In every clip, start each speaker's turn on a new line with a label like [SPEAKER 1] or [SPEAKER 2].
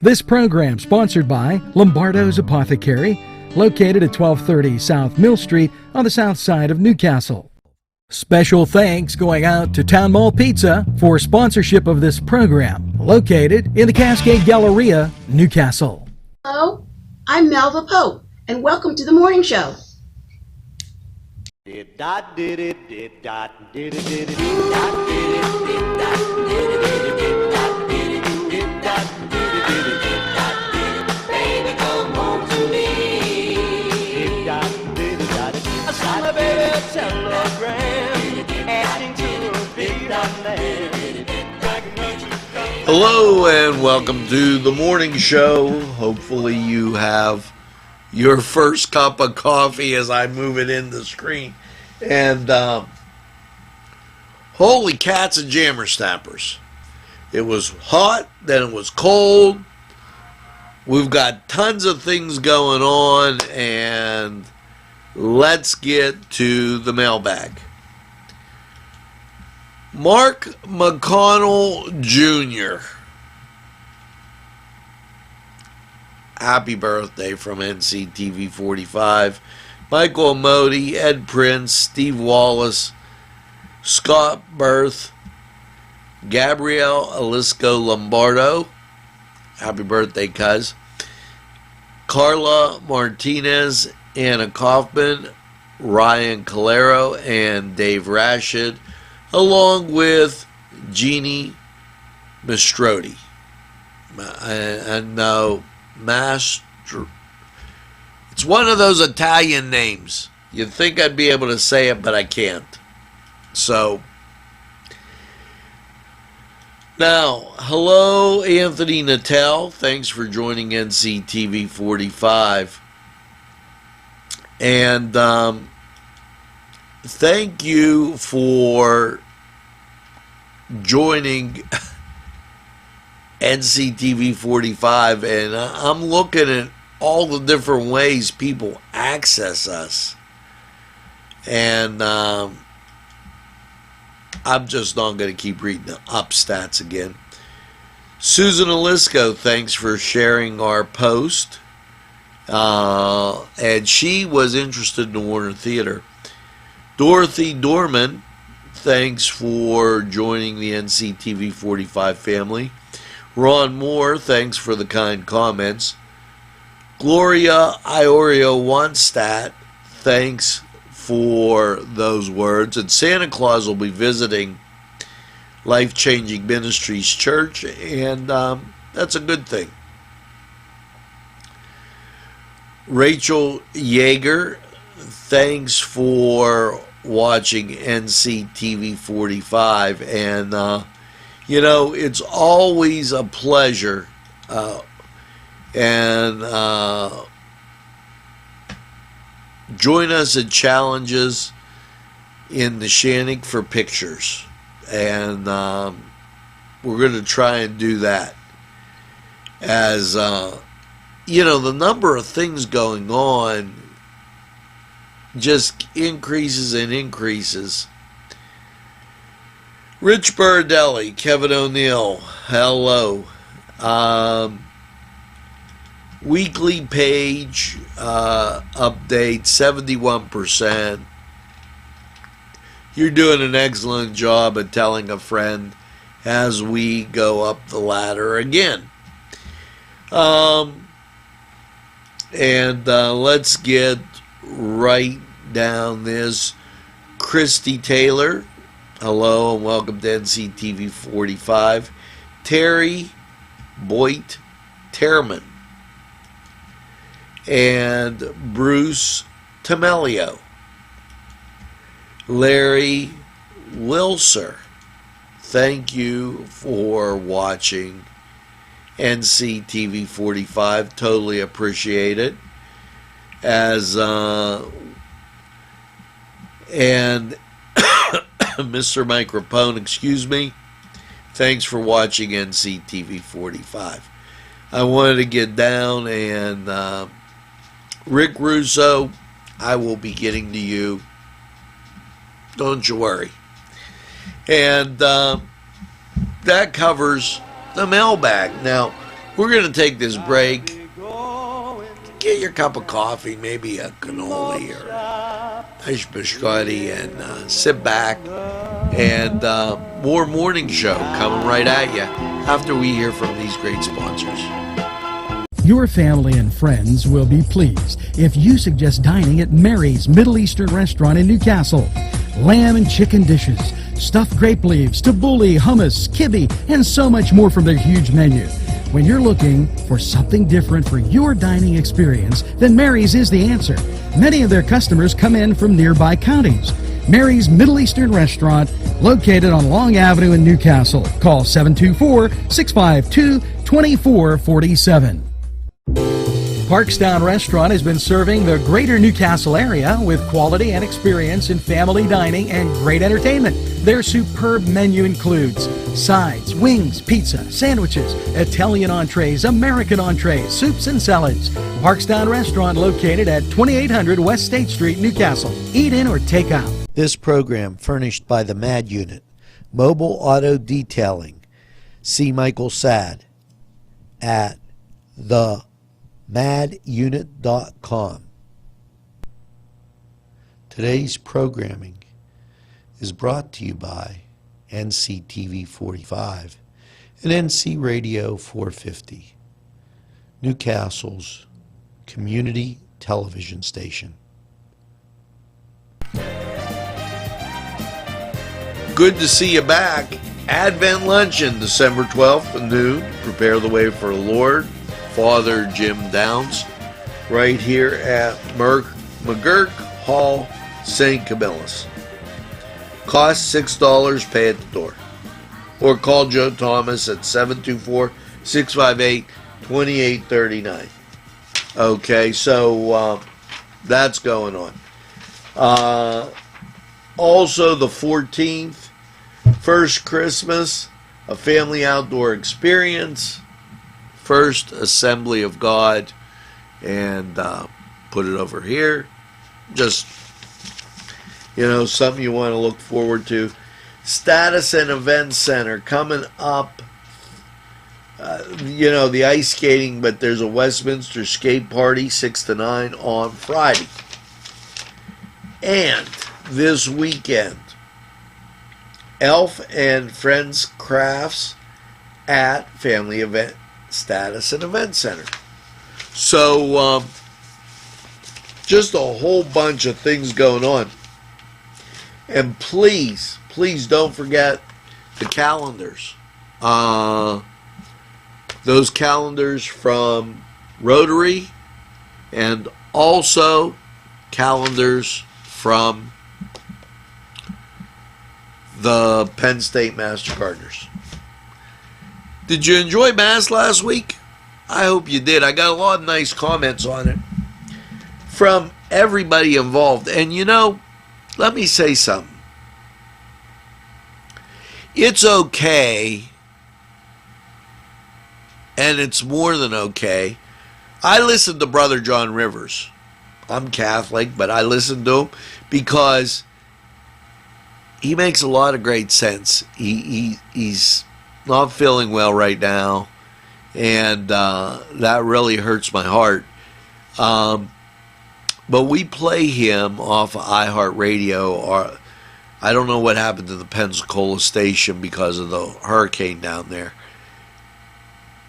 [SPEAKER 1] This program sponsored by Lombardo's Apothecary, located at 1230 South Mill Street on the south side of Newcastle. Special thanks going out to Town Mall Pizza for sponsorship of this program, located in the Cascade Galleria, Newcastle.
[SPEAKER 2] Hello, I'm Melva Pope, and welcome to the morning show.
[SPEAKER 3] Hello and welcome to the morning show. Hopefully you have your first cup of coffee as I move it in the screen. And holy cats and jammer snappers. It was hot, then it was cold. We've got tons of things going on, and let's get to the mailbag. Mark McConnell Jr. Happy birthday from NCTV45. Michael Amodi, Ed Prince, Steve Wallace, Scott Berth, Gabrielle Alisco Lombardo. Happy birthday, cuz. Carla Martinez, Anna Kaufman, Ryan Calero, and Dave Rashid, along with Jeannie Mastrodi. And no, it's one of those Italian names. You'd think I'd be able to say it, but I can't. So, now, hello, Anthony Natel. Thanks for joining NCTV 45. And thank you for joining NCTV 45. And I'm looking at all the different ways people access us. And I'm just not going to keep reading the up stats again. Susan Alisco, thanks for sharing our post. And she was interested in the Warner Theater. Dorothy Dorman, thanks for joining the NCTV 45 family. Ron Moore, thanks for the kind comments. Gloria Iorio Wanstat, thanks for those words. And Santa Claus will be visiting Life Changing Ministries Church, and that's a good thing. Rachel Yeager, thanks for watching NCTV 45, and it's always a pleasure, and join us at challenges in the Shannick for pictures, and we're going to try and do that. As the number of things going on just increases and increases. Rich Bardelli, Kevin O'Neill, hello. Weekly page update, 71%. You're doing an excellent job at telling a friend as we go up the ladder again. Let's get right down this. Christy Taylor, hello and welcome to NCTV 45. Terry Boyd Terman and Bruce Tamelio. Larry Wilser, thank you for watching NCTV 45. Totally appreciate it. As and Mr. Microphone, excuse me, thanks for watching NCTV 45. I wanted to get down, and Rick Russo, I will be getting to you. Don't you worry. And that covers the mailbag. Now, We're going to take this break. Get your cup of coffee, maybe a cannoli or nice biscotti, and sit back. And more morning show coming right at you after we hear from these great sponsors.
[SPEAKER 1] Your family and friends will be pleased if you suggest dining at Mary's Middle Eastern Restaurant in Newcastle. Lamb and chicken dishes, stuffed grape leaves, tabbouleh, hummus, kibbe, and so much more from their huge menu. When you're looking for something different for your dining experience, then Mary's is the answer. Many of their customers come in from nearby counties. Mary's Middle Eastern Restaurant, located on Long Avenue in Newcastle. Call 724-652-2447. Parkstown Restaurant has been serving the greater Newcastle area with quality and experience in family dining and great entertainment. Their superb menu includes sides, wings, pizza, sandwiches, Italian entrees, American entrees, soups and salads. Parkstown Restaurant located at 2800 West State Street, Newcastle. Eat in or take out.
[SPEAKER 3] This program furnished by the MAD Unit, Mobile Auto Detailing. See Michael Sad at themadunit.com. Today's programming is brought to you by NCTV45 and NC Radio 450, Newcastle's community television station. Good to see you back. Advent Luncheon, December 12th at noon. Prepare the way for the Lord. Father Jim Downs, right here at McGurk Hall, St. Camillus. Cost $6, pay at the door. Or call Joe Thomas at 724-658-2839. Okay, so that's going on. Also, the 14th, First Christmas, a family outdoor experience. First Assembly of God, and put it over here. Just, something you want to look forward to. Status and Event Center coming up. The ice skating, but there's a Westminster skate party 6 to 9 on Friday. And this weekend, Elf and Friends Crafts at Family Event Status and Event Center. So, just a whole bunch of things going on. And please don't forget the calendars. Those calendars from Rotary, and also calendars from the Penn State Master Gardeners. Did you enjoy Mass last week? I hope you did. I got a lot of nice comments on it from everybody involved. And let me say something. It's okay, and it's more than okay. I listened to Brother John Rivers. I'm Catholic, but I listen to him because he makes a lot of great sense. He's not feeling well right now, and that really hurts my heart. But we play him off of iHeartRadio, or I don't know what happened to the Pensacola station because of the hurricane down there.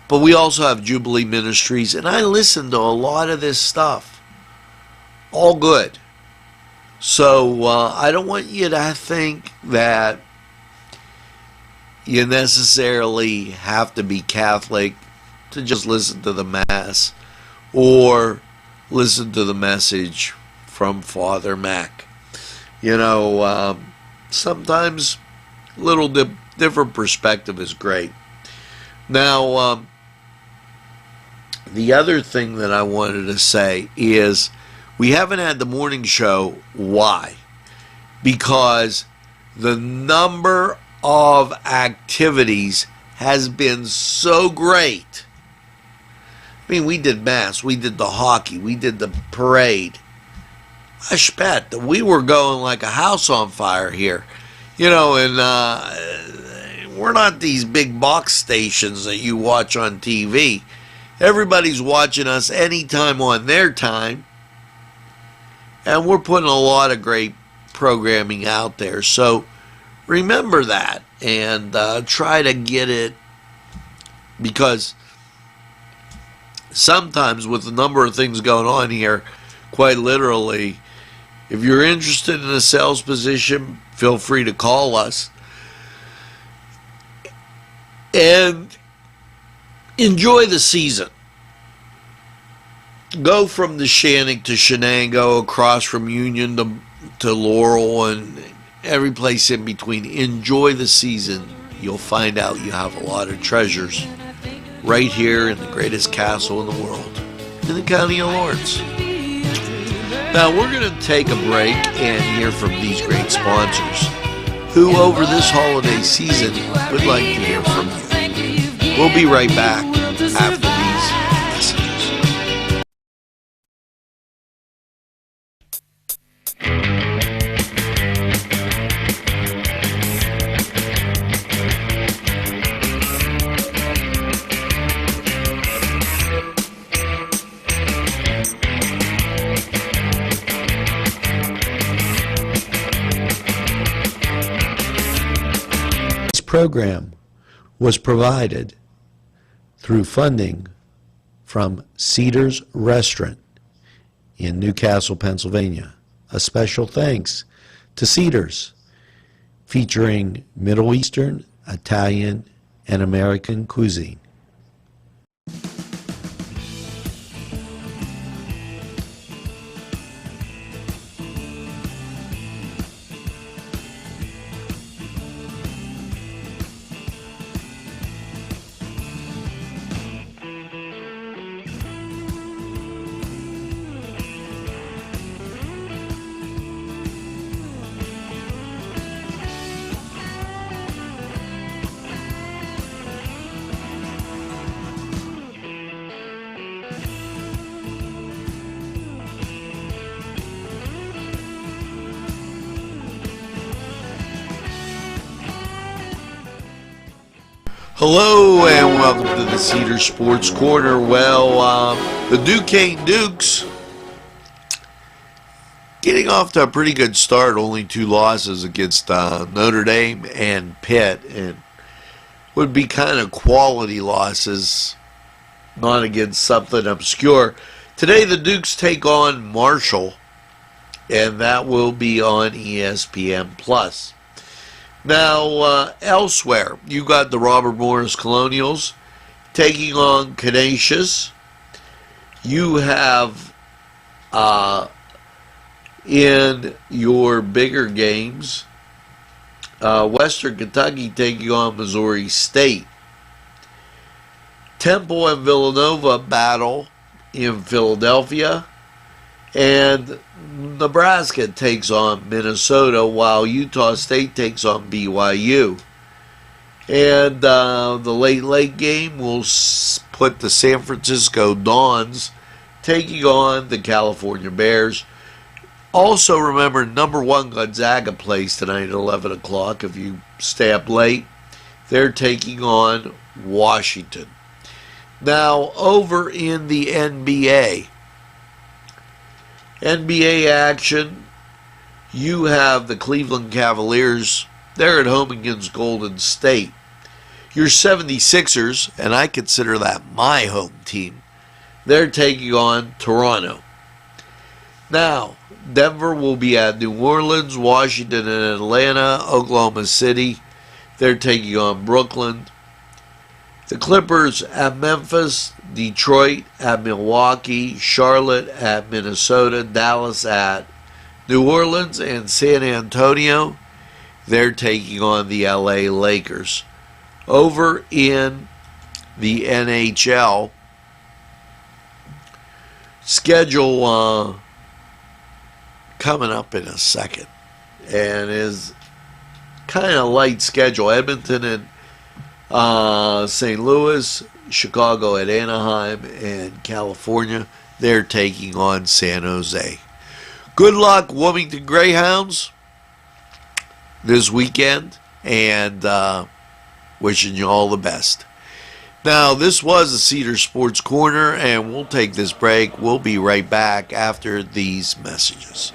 [SPEAKER 3] But we also have Jubilee Ministries, and I listen to a lot of this stuff. All good. So I don't want you to think that you necessarily have to be Catholic to just listen to the Mass or listen to the message from Father Mac. Sometimes a little different perspective is great. Now, the other thing that I wanted to say is we haven't had the morning show. Why? Because the number of activities has been so great. I mean, we did Mass, we did the hockey, we did the parade. I bet that we were going like a house on fire here. And we're not these big box stations that you watch on TV. Everybody's watching us anytime on their time, and we're putting a lot of great programming out there. So remember that and try to get it, because sometimes with the number of things going on here, quite literally, if you're interested in a sales position, feel free to call us and enjoy the season. Go from the Shannock to Shenango, across from Union to Laurel, and every place in between. Enjoy the season. You'll find out you have a lot of treasures right here in the greatest castle in the world, in the county of Lawrence. Now we're going to take a break and hear from these great sponsors who over this holiday season would like to hear from you. We'll be right back after these messages. This program was provided through funding from Cedars Restaurant in Newcastle, Pennsylvania. A special thanks to Cedars, featuring Middle Eastern, Italian, and American cuisine. Hello and welcome to the Cedar Sports Corner. Well, the Duquesne Dukes getting off to a pretty good start. Only 2 losses against Notre Dame and Pitt, and would be kind of quality losses, not against something obscure. Today the Dukes take on Marshall, and that will be on ESPN+. Now, elsewhere, you got the Robert Morris Colonials taking on Canisius. You have, in your bigger games, Western Kentucky taking on Missouri State. Temple and Villanova battle in Philadelphia. And Nebraska takes on Minnesota, while Utah State takes on BYU. And the late game will put the San Francisco Dons taking on the California Bears. Also remember, number 1 Gonzaga plays tonight at 11 o'clock. If you stay up late, they're taking on Washington. Now, over in the NBA action, you have the Cleveland Cavaliers. They're at home against Golden State. Your 76ers, and I consider that my home team, they're taking on Toronto. Now, Denver will be at New Orleans, Washington and Atlanta, Oklahoma City, they're taking on Brooklyn. The Clippers at Memphis, Detroit at Milwaukee, Charlotte at Minnesota, Dallas at New Orleans, and San Antonio, they're taking on the LA Lakers. Over in the NHL, schedule coming up in a second, and is kind of light schedule. Edmonton and St. Louis, Chicago at Anaheim, and California, they're taking on San Jose. Good luck, Wilmington Greyhounds, this weekend, and Wishing you all the best. Now, this was the Cedar Sports Corner, and we'll take this break. We'll be right back after these messages.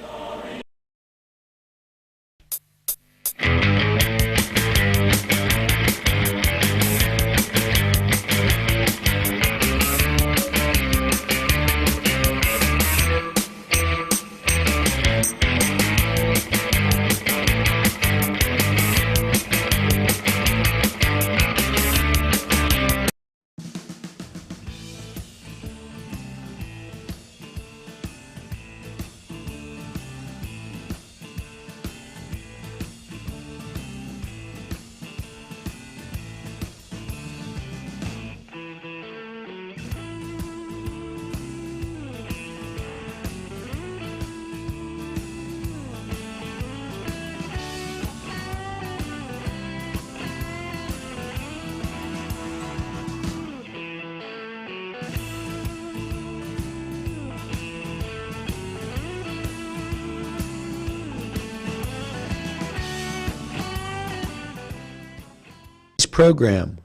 [SPEAKER 3] This program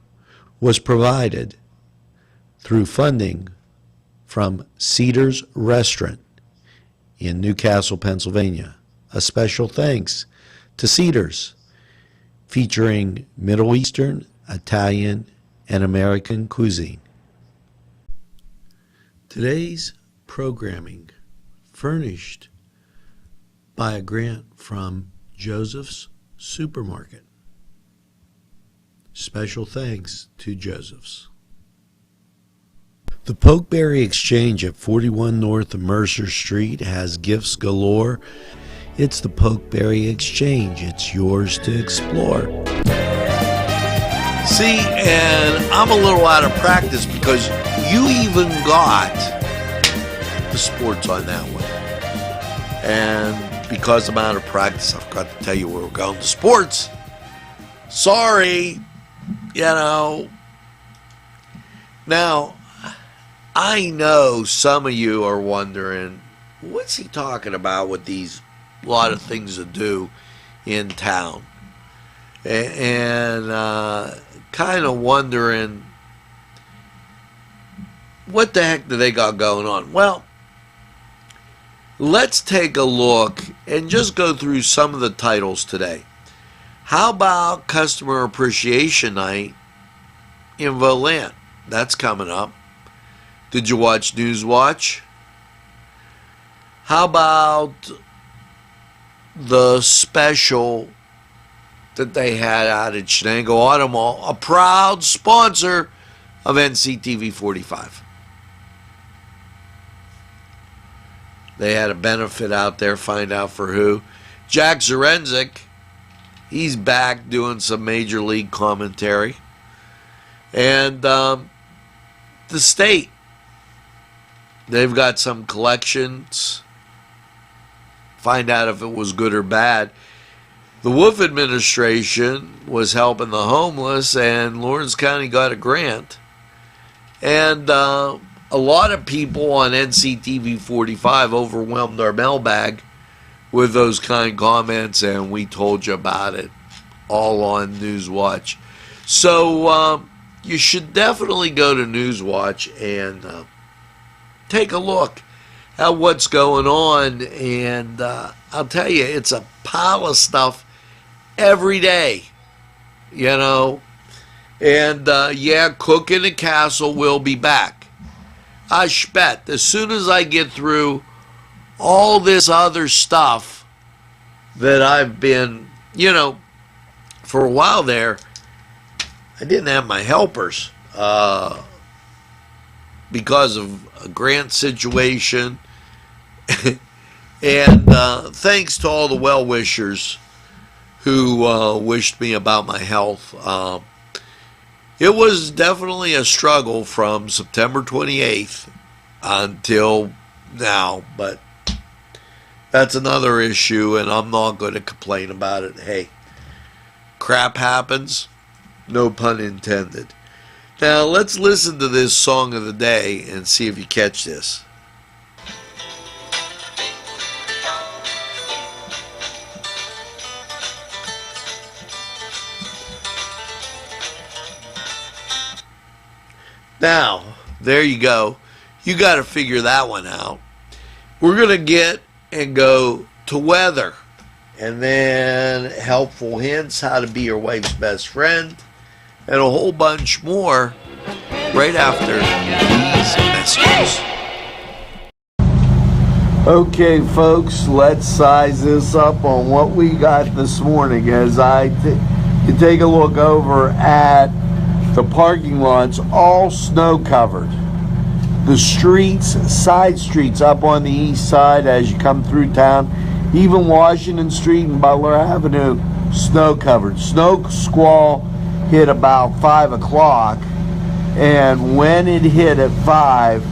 [SPEAKER 3] was provided through funding from Cedar's Restaurant in Newcastle, Pennsylvania. A special thanks to Cedar's, featuring Middle Eastern, Italian, and American cuisine. Today's programming furnished by a grant from Joseph's Supermarket. Special thanks to Joseph's. The Pokeberry Exchange at 41 North Mercer Street has gifts galore. It's the Pokeberry Exchange. It's yours to explore. See, and I'm a little out of practice because you even got the sports on that one. And because I'm out of practice, I've got to tell you where we're going to sports. Sorry. You know. Now, I know some of you are wondering, what's he talking about with these lot of things to do in town? And kind of wondering, what the heck do they got going on? Well, let's take a look and just go through some of the titles today. How about Customer Appreciation Night in Volant? That's coming up. Did you watch Newswatch? How about the special that they had out at Shenango Auto Mall, a proud sponsor of NCTV45? They had a benefit out there, find out for who. Jack Zarenzik, he's back doing some Major League commentary. And the state, they've got some collections. Find out if it was good or bad. The Wolf administration was helping the homeless, and Lawrence County got a grant. And a lot of people on NCTV45 overwhelmed our mailbag with those kind comments, and we told you about it all on Newswatch. So you should definitely go to Newswatch and take a look at what's going on. And I'll tell you, it's a pile of stuff every day, you know. And yeah, Cook in the Castle will be back. I bet as soon as I get through all this other stuff that I've been, you know, for a while there, I didn't have my helpers because of a grant situation. And thanks to all the well-wishers who wished me about my health. It was definitely a struggle from September 28th until now, but that's another issue, and I'm not going to complain about it. Hey, crap happens, no pun intended. Now, let's listen to this song of the day and see if you catch this. Now, there you go. You got to figure that one out. We're going to get and go to weather, and then helpful hints, how to be your wife's best friend, and a whole bunch more right after these messages. Okay, folks, let's size this up on what we got this morning as you take a look over at the parking lots, all snow covered. The streets, side streets up on the east side as you come through town, even Washington Street and Butler Avenue, snow covered. Snow squall hit about 5 o'clock, and when it hit at 5,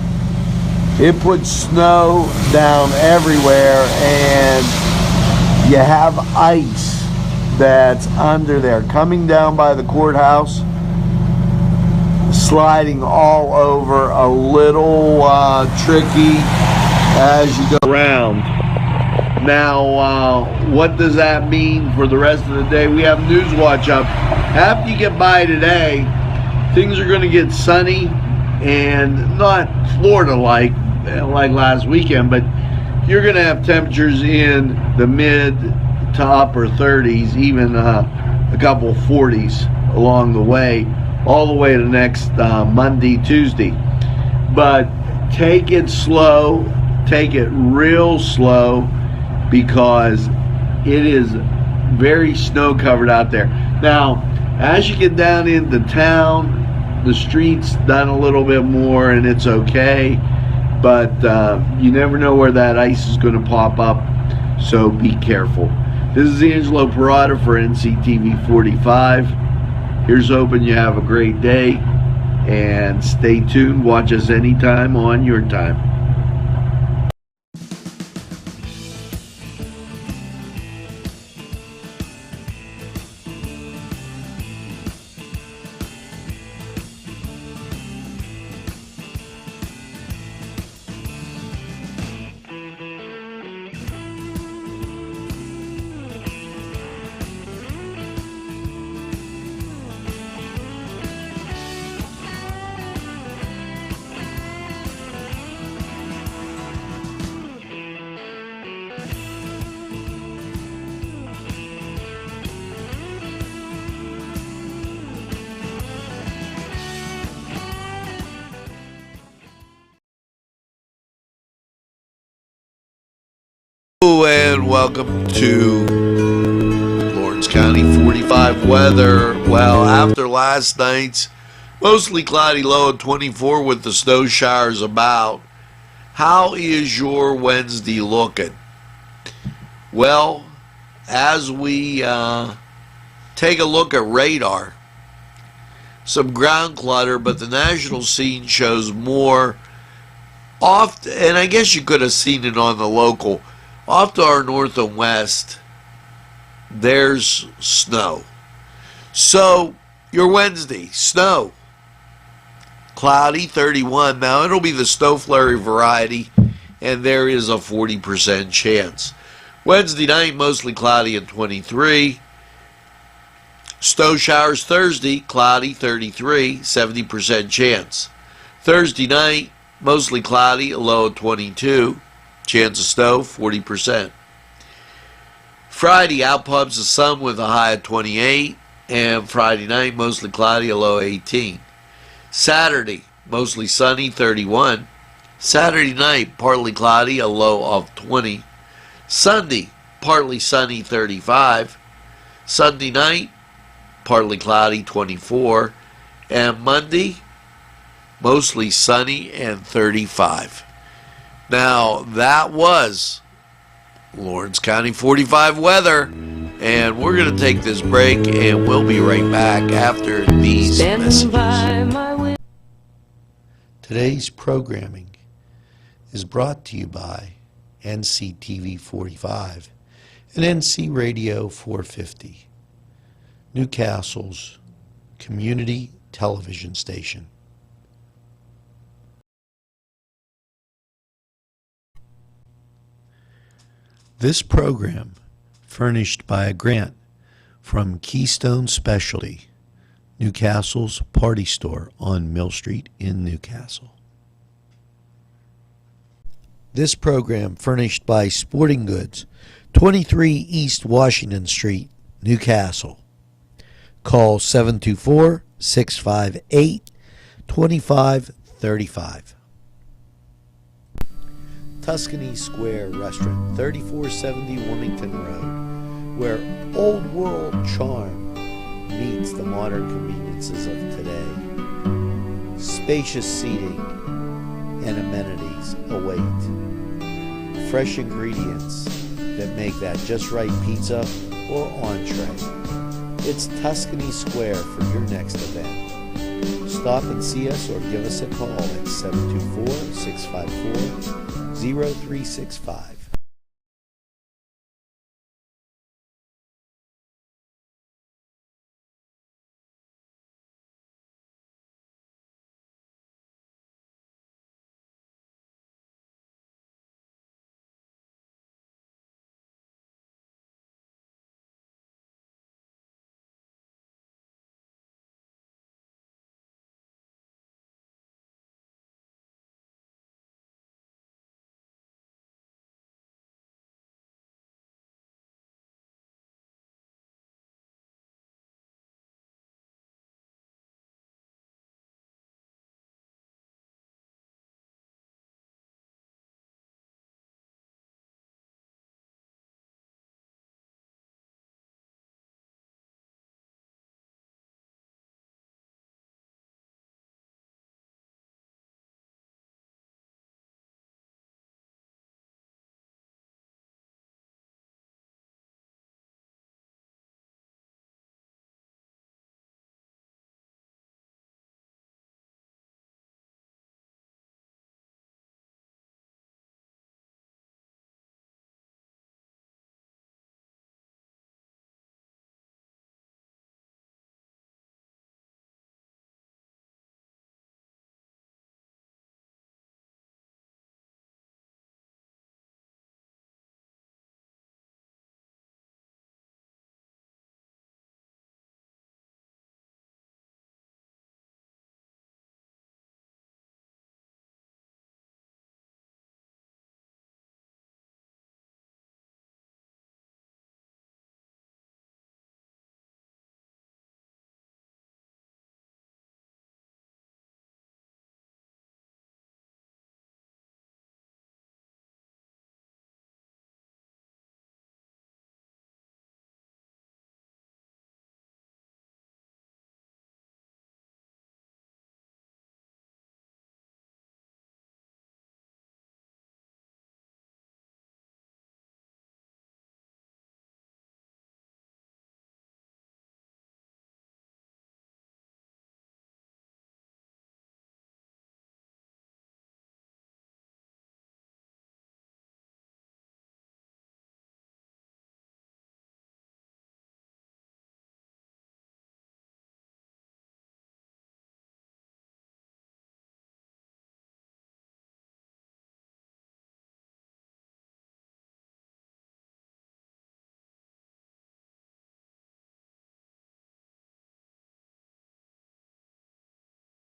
[SPEAKER 3] it put snow down everywhere, and you have ice that's under there coming down by the courthouse, sliding all over, a little tricky as you go around. Now, what does that mean for the rest of the day? We have News Watch up. After you get by today, things are going to get sunny and not Florida-like last weekend, but you're going to have temperatures in the mid to upper 30s, even a couple 40s along the way, all the way to next Monday, Tuesday. But take it slow, take it real slow, because it is very snow covered out there. Now, as you get down into town, the streets done a little bit more and it's okay, but you never know where that ice is going to pop up, so be careful. This is Angelo Parada for NCTV 45. Here's hoping you have a great day, and stay tuned. Watch us anytime on your time. And welcome to Lawrence County 45 weather. Well, after last night's mostly cloudy low at 24 with the snow showers about, how is your Wednesday looking? Well, as we take a look at radar, some ground clutter, but the national scene shows more off, and I guess you could have seen it on the local. Off to our north and west, there's snow. So, your Wednesday, snow. Cloudy, 31. Now, it'll be the snow flurry variety, and there is a 40% chance. Wednesday night, mostly cloudy at 23. Snow showers Thursday, cloudy, 33, 70% chance. Thursday night, mostly cloudy, a low of 22. Chance of snow, 40%. Friday, out pubs the sun with a high of 28. And Friday night, mostly cloudy, a low of 18. Saturday, mostly sunny, 31. Saturday night, partly cloudy, a low of 20. Sunday, partly sunny, 35. Sunday night, partly cloudy, 24. And Monday, mostly sunny and 35. Now, that was Lawrence County 45 weather, and we're going to take this break, and we'll be right back after these messages. Today's programming is brought to you by NCTV 45 and NC Radio 450, Newcastle's community television station. This program, furnished by a grant from Keystone Specialty, Newcastle's Party Store on Mill Street in Newcastle. This program furnished by Sporting Goods, 23 East Washington Street, Newcastle. Call 724-658-2535. Tuscany Square Restaurant, 3470 Wilmington Road, where old world charm meets the modern conveniences of today. Spacious seating and amenities await. Fresh ingredients that make that just right pizza or entree. It's Tuscany Square for your next event. Stop and see us or give us a call at 724-654-0365.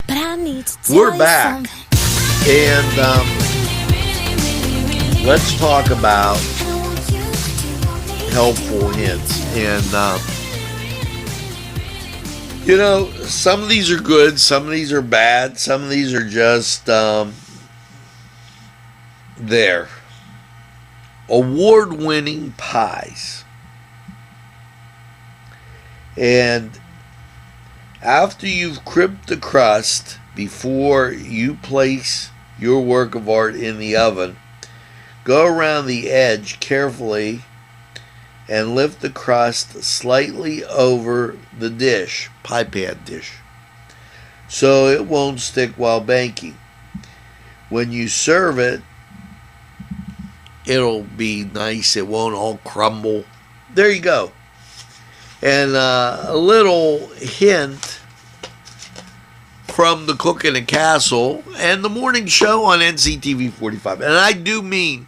[SPEAKER 4] But I need to tell
[SPEAKER 3] We're
[SPEAKER 4] you
[SPEAKER 3] back,
[SPEAKER 4] something.
[SPEAKER 3] and let's talk about helpful hints. And some of these are good, some of these are bad, some of these are just there. Award-winning pies. And after you've crimped the crust before you place your work of art in the oven, go around the edge carefully and lift the crust slightly over the dish, pie pan dish, so it won't stick while baking. When you serve it, it'll be nice. It won't all crumble. There you go. And a little hint from the Cook in the Castle and the morning show on NCTV45. And I do mean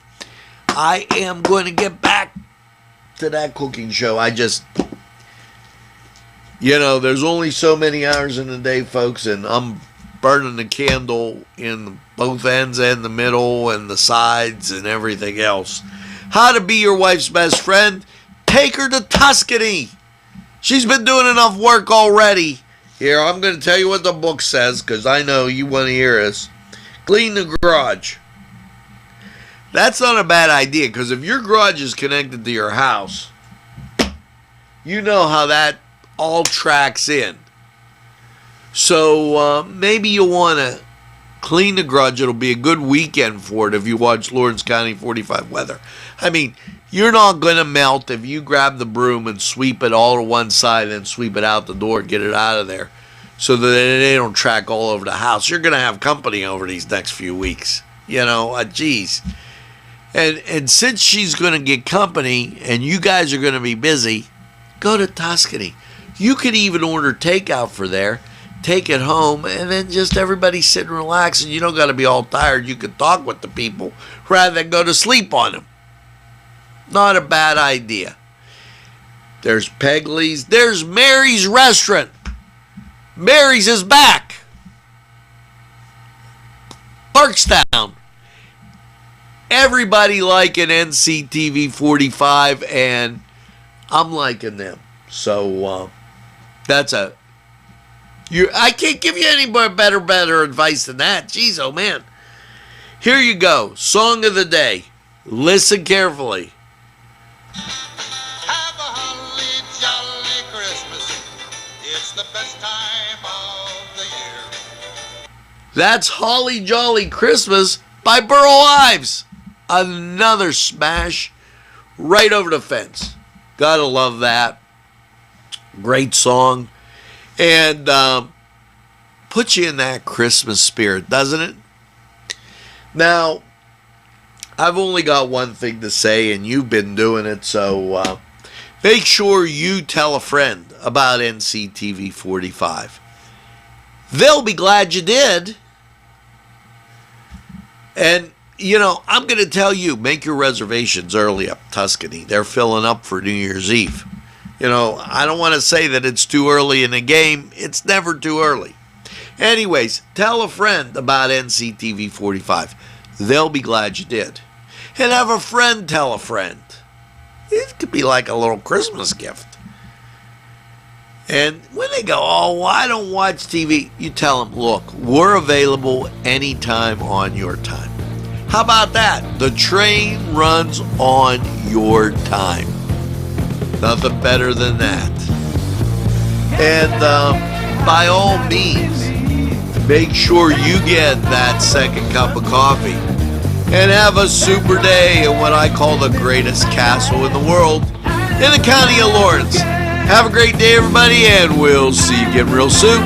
[SPEAKER 3] I am going to get back to that cooking show. You know, there's only so many hours in the day, folks, and I'm burning the candle in both ends and the middle and the sides and everything else. How to be your wife's best friend? Take her to Tuscany. She's been doing enough work already. Here, I'm going to tell you what the book says, because I know you want to hear this. Clean the garage. That's not a bad idea, because if your garage is connected to your house, you know how that all tracks in. So maybe you'll want to clean the garage. It'll be a good weekend for it if you watch Lawrence County 45 weather. I mean, you're not going to melt if you grab the broom and sweep it all to one side and sweep it out the door, get it out of there, so that they don't track all over the house. You're going to have company over these next few weeks. You know, geez. And since she's going to get company and you guys are going to be busy, go to Tuscany. You could even order takeout for there, take it home, and then just everybody sit and relax, and you don't got to be all tired. You can talk with the people rather than go to sleep on them. Not a bad idea. There's Pegley's. There's Mary's Restaurant. Mary's is back. Parkstown. Everybody liking NCTV45, and I'm liking them. So that's a... I can't give you any better advice than that. Jeez, oh man. Here you go. Song of the day. Listen carefully.
[SPEAKER 4] Have a holly jolly Christmas. It's the best time of the year.
[SPEAKER 3] That's Holly Jolly Christmas by Burl Ives. Another smash right over the fence. Gotta love that. Great song. And puts you in that Christmas spirit, doesn't it? Now, I've only got one thing to say, and you've been doing it, so make sure you tell a friend about NCTV 45. They'll be glad you did. And, you know, I'm going to tell you, make your reservations early up Tuscany. They're filling up for New Year's Eve. You know, I don't want to say that it's too early in the game. It's never too early. Anyways, tell a friend about NCTV 45. They'll be glad you did. And have a friend tell a friend. It could be like a little Christmas gift. And when they go, oh, well, I don't watch TV, you tell them, look, we're available anytime on your time. How about that? The train runs on your time. Nothing better than that. And by all means, make sure you get that second cup of coffee and have a super day in what I call the greatest castle in the world, in the county of Lawrence. Have a great day, everybody, and we'll see you again real soon.